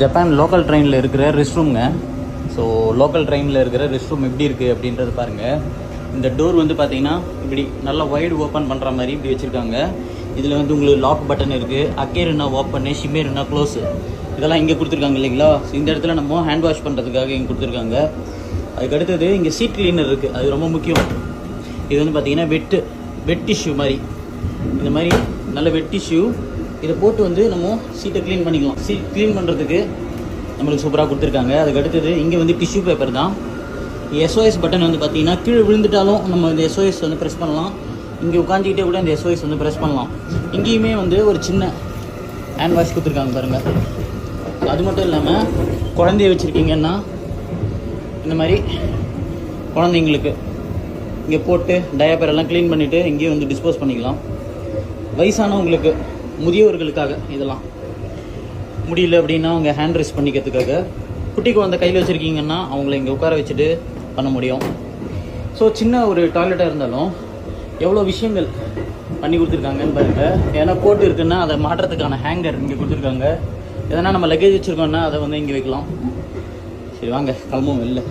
Japan local ட்ரெயினில் இருக்கிற rest ரூம்ங்க. So local ட்ரெயினில் இருக்கிற ரெஸ்ட் ரூம் எப்படி இருக்குது அப்படின்றது பாருங்கள். இந்த டோர் வந்து பார்த்தீங்கன்னா இப்படி நல்லா வைடு ஓப்பன் பண்ணுற மாதிரி இப்படி வச்சுருக்காங்க. இதில் வந்து உங்களுக்கு லாக் பட்டன் இருக்குது, அக்கேருன்னா ஓப்பனு, ஷிமேருன்னா க்ளோஸு, இதெல்லாம் இங்கே கொடுத்துருக்காங்க இல்லைங்களா. இந்த இடத்துல நம்ம ஹேண்ட் வாஷ் பண்ணுறதுக்காக இங்கே கொடுத்துருக்காங்க. அதுக்கு அடுத்தது இங்கே சீட் கிளீனர் இருக்குது, அது ரொம்ப முக்கியம். இது வந்து பார்த்தீங்கன்னா வெட் டிஷ்யூ மாதிரி, இந்த மாதிரி நல்ல வெட் டிஷ்யூ இதை போட்டு வந்து நம்ம சீட்டை க்ளீன் பண்ணிக்கலாம். சீட் க்ளீன் பண்ணுறதுக்கு நம்மளுக்கு சூப்பராக கொடுத்துருக்காங்க. அதுக்கு அடுத்தது இங்கே வந்து டிஷ்யூ பேப்பர் தான். SOS பட்டன் வந்து பார்த்தீங்கன்னா கீழே விழுந்துட்டாலும் நம்ம இந்த SOS வந்து ப்ரெஸ் பண்ணலாம். இங்கே உட்காந்துக்கிட்டே கூட இந்த SOS வந்து ப்ரெஸ் பண்ணலாம். இங்கேயுமே வந்து ஒரு சின்ன ஹேண்ட் வாஷ் கொடுத்துருக்காங்க பாருங்கள். அது மட்டும் இல்லாமல் குழந்தைய வச்சுருக்கீங்கன்னா இந்த மாதிரி குழந்தைங்களுக்கு இங்கே போட்டு டயப்பர் எல்லாம் க்ளீன் பண்ணிவிட்டு இங்கேயும் வந்து டிஸ்போஸ் பண்ணிக்கலாம். வயசானவங்களுக்கு, முதியவர்களுக்காக இதெல்லாம் முடியல அப்படின்னா அவங்க ஹேண்ட் ரெஸ்ட் பண்ணிக்கிறதுக்காக, குட்டி குழந்தை கையில் வச்சுருக்கீங்கன்னா அவங்கள இங்கே உட்கார வச்சுட்டு பண்ண முடியும். ஸோ சின்ன ஒரு டாய்லெட்டாக இருந்தாலும் எவ்வளோ விஷயங்கள் பண்ணி கொடுத்துருக்காங்கன்னு பாருங்கள். ஏன்னா போட்டு இருக்குன்னா அதை மாட்டுறதுக்கான ஹேங்கர் இங்கே கொடுத்துருக்காங்க. எதனா நம்ம லக்கேஜ் வச்சுருக்கோன்னா அதை வந்து இங்கே வைக்கலாம். சரி வாங்க கிளம்புவோம் வெளில.